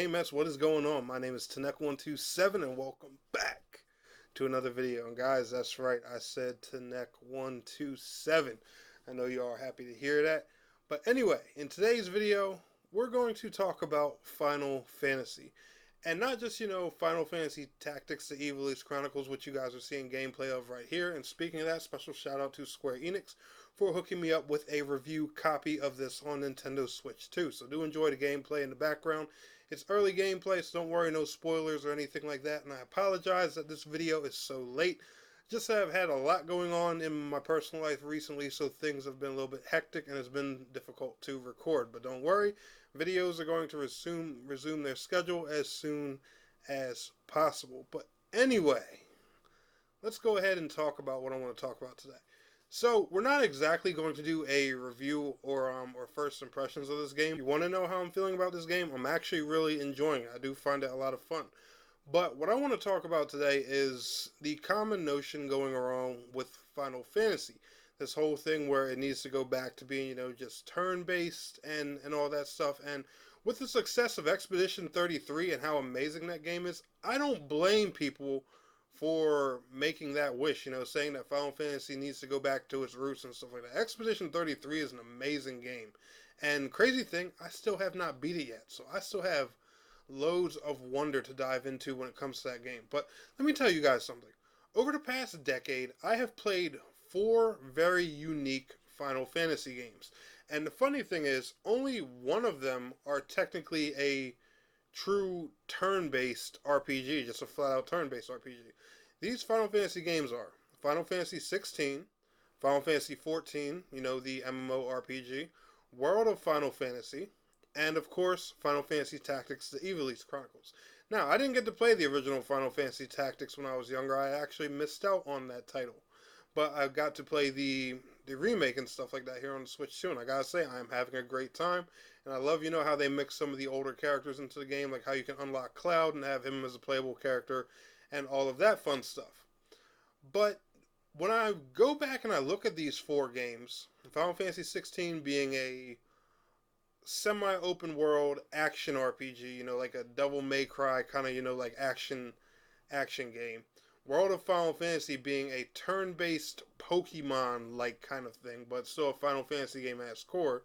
Game Mess, what is going on? My name is Tanek127 and welcome back to another video. And guys, that's right, I said Tanek127. I know you all are happy to hear that. But anyway, in today's video, we're going to talk about Final Fantasy. And not just, Final Fantasy Tactics, the Evil East Chronicles, which you guys are seeing gameplay of right here. And speaking of that, special shout out to Square Enix for hooking me up with a review copy of this on Nintendo Switch too. So do enjoy the gameplay in the background. It's early gameplay, so don't worry, no spoilers or anything like that. And I apologize that this video is so late. Just that I've had a lot going on in my personal life recently, so things have been a little bit hectic and it's been difficult to record. But don't worry, videos are going to resume their schedule as soon as possible. But anyway, let's go ahead and talk about what I want to talk about today. So, we're not exactly going to do a review or first impressions of this game. If you want to know how I'm feeling about this game, I'm actually really enjoying it. I do find it a lot of fun. But what I want to talk about today is the common notion going around with Final Fantasy. This whole thing where it needs to go back to being, just turn-based and all that stuff. And with the success of Expedition 33 and how amazing that game is, I don't blame people for making that wish, saying that Final Fantasy needs to go back to its roots and stuff like that. Expedition 33 is an amazing game. And crazy thing, I still have not beat it yet. So I still have loads of wonder to dive into when it comes to that game. But let me tell you guys something. Over the past decade, I have played 4 very unique Final Fantasy games. And the funny thing is, only one of them are technically a true turn-based RPG, just a flat-out turn-based RPG. These Final Fantasy games are Final Fantasy XVI, Final Fantasy XIV, the MMORPG, World of Final Fantasy, and of course, Final Fantasy Tactics, the Evil East Chronicles. Now, I didn't get to play the original Final Fantasy Tactics when I was younger. I actually missed out on that title. But I got to play the remake and stuff like that here on the Switch too. And I gotta say, I'm having a great time. And I love, how they mix some of the older characters into the game, like how you can unlock Cloud and have him as a playable character and all of that fun stuff. But when I go back and I look at these 4 games, Final Fantasy XVI being a semi-open world action RPG, like a Devil May Cry kind of, like action game. World of Final Fantasy being a turn-based Pokemon-like kind of thing, but still a Final Fantasy game at its core.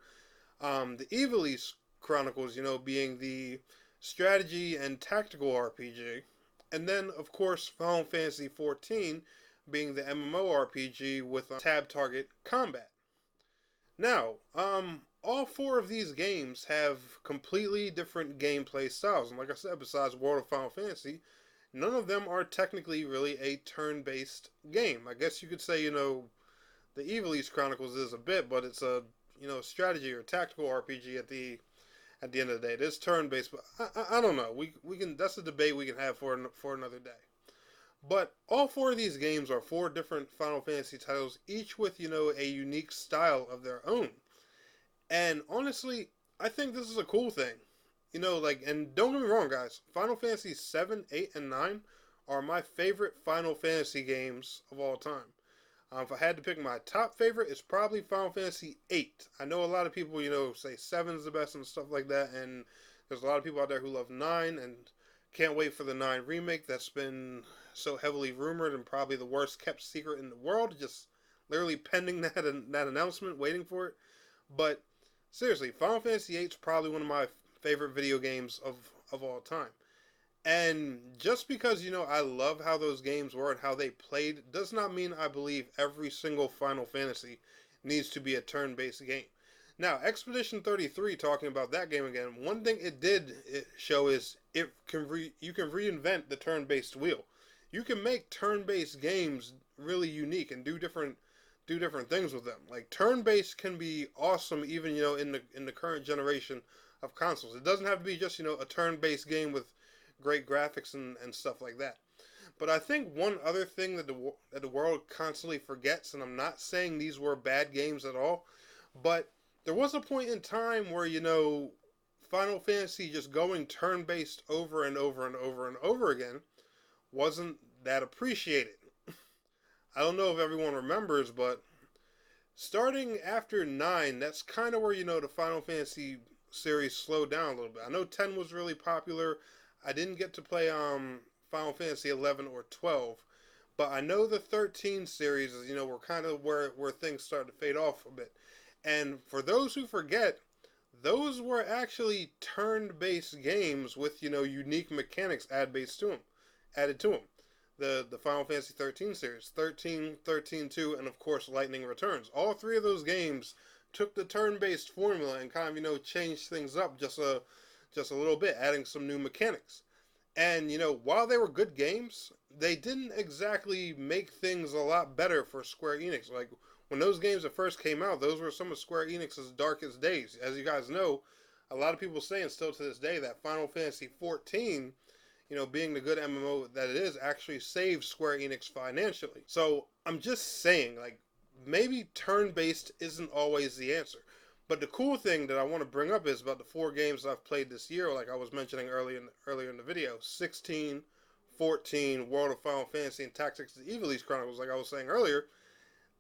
The Evil East Chronicles, being the strategy and tactical RPG. And then, of course, Final Fantasy XIV being the MMORPG with tab target combat. Now, all 4 of these games have completely different gameplay styles. And like I said, besides World of Final Fantasy, none of them are technically really a turn-based game. I guess you could say, the Evil East Chronicles is a bit, but it's a, strategy or tactical RPG at the end of the day. It is turn-based, but I don't know. We can, that's a debate we can have for another day. But all 4 of these games are 4 different Final Fantasy titles, each with, a unique style of their own. And honestly, I think this is a cool thing. And don't get me wrong, guys. Final Fantasy VII, 8, and 9 are my favorite Final Fantasy games of all time. If I had to pick my top favorite, it's probably Final Fantasy 8. I know a lot of people, say 7 is the best and stuff like that, and there's a lot of people out there who love 9 and can't wait for the 9 remake that's been so heavily rumored and probably the worst kept secret in the world, just literally pending that announcement, waiting for it. But seriously, Final Fantasy VIII is probably one of my favorite video games of all time. And just because, I love how those games were and how they played, does not mean I believe every single Final Fantasy needs to be a turn-based game. Now, Expedition 33, talking about that game again, one thing it did show is you can reinvent the turn-based wheel. You can make turn-based games really unique and do different things with them. Like, turn-based can be awesome even, in the current generation of consoles. It doesn't have to be just, a turn-based game with great graphics and stuff like that. But I think one other thing that the world constantly forgets, and I'm not saying these were bad games at all, but there was a point in time where, Final Fantasy just going turn-based over and over and over and over again wasn't that appreciated. I don't know if everyone remembers, but starting after 9, that's kind of where, the Final Fantasy series slowed down a little bit. I know 10 was really popular. I didn't get to play Final Fantasy 11 or 12, but I know the 13 series is, were kind of where things started to fade off a bit. And for those who forget, those were actually turn-based games with, unique mechanics added to them. The Final Fantasy 13 series, 13, 13 2, and of course Lightning Returns. All three of those games took the turn-based formula and kind of, changed things up just a little bit, adding some new mechanics. And, while they were good games, they didn't exactly make things a lot better for Square Enix. Like, when those games that first came out, those were some of Square Enix's darkest days. As you guys know, a lot of people saying still to this day that Final Fantasy XIV, being the good MMO that it is, actually saved Square Enix financially. So I'm just saying, like, maybe turn-based isn't always the answer. But the cool thing that I want to bring up is about the 4 games I've played this year, like I was mentioning earlier in the video, 16, 14, World of Final Fantasy, and Tactics: The Evilise Chronicles, like I was saying earlier.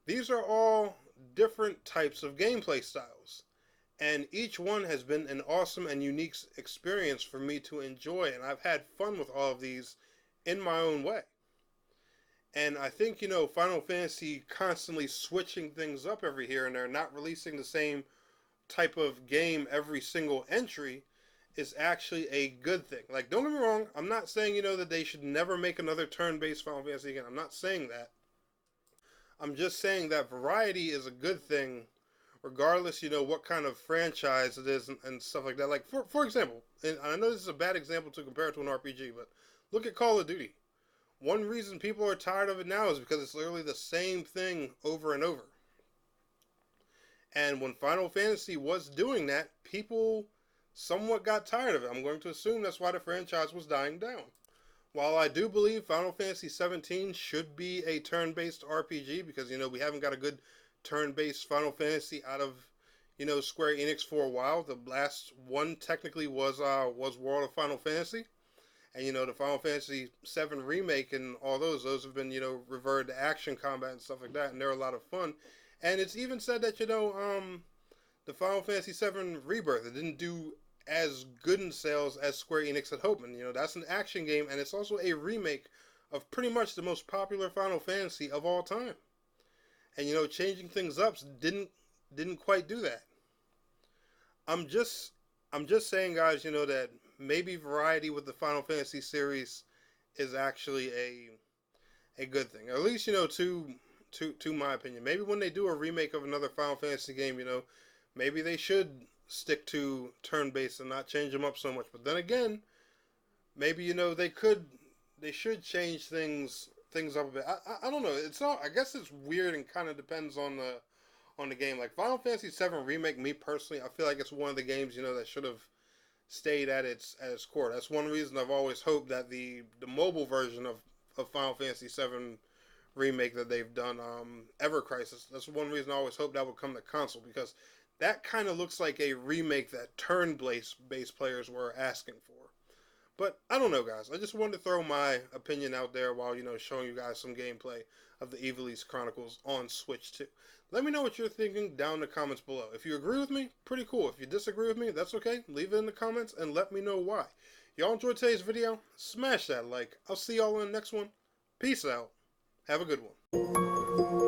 These are all different types of gameplay styles. And each one has been an awesome and unique experience for me to enjoy, and I've had fun with all of these in my own way. And I think, Final Fantasy constantly switching things up every here and there, not releasing the same type of game every single entry, is actually a good thing. Like, don't get me wrong, I'm not saying, that they should never make another turn-based Final Fantasy again. I'm not saying that. I'm just saying that variety is a good thing, regardless, what kind of franchise it is and stuff like that. Like, for example, and I know this is a bad example to compare it to an RPG, but look at Call of Duty. One reason people are tired of it now is because it's literally the same thing over and over. And when Final Fantasy was doing that, people somewhat got tired of it. I'm going to assume that's why the franchise was dying down. While I do believe Final Fantasy XVII should be a turn-based RPG, because, we haven't got a good turn-based Final Fantasy out of, Square Enix for a while. The last one technically was World of Final Fantasy. And, the Final Fantasy VII Remake and all those have been, reverted to action combat and stuff like that, and they're a lot of fun. And it's even said that, the Final Fantasy VII Rebirth, it didn't do as good in sales as Square Enix had hoped. And, that's an action game, and it's also a remake of pretty much the most popular Final Fantasy of all time. And, changing things up didn't quite do that. I'm just saying, guys, that maybe variety with the Final Fantasy series is actually a good thing. At least, to my opinion. Maybe when they do a remake of another Final Fantasy game, maybe they should stick to turn-based and not change them up so much. But then again, maybe, they should change things up a bit. I don't know. It's all, I guess it's weird and kind of depends on the game. Like Final Fantasy VII Remake, me personally, I feel like it's one of the games, that should have stayed at its core. That's one reason I've always hoped that the mobile version of Final Fantasy VII Remake that they've done, Ever Crisis, that's one reason I always hoped that would come to console, because that kind of looks like a remake that turn-based players were asking for. But I don't know, guys. I just wanted to throw my opinion out there while, showing you guys some gameplay of the Evilise Chronicles on Switch 2. Let me know what you're thinking down in the comments below. If you agree with me, pretty cool. If you disagree with me, that's okay. Leave it in the comments and let me know why. Y'all enjoyed today's video? Smash that like. I'll see y'all in the next one. Peace out. Have a good one.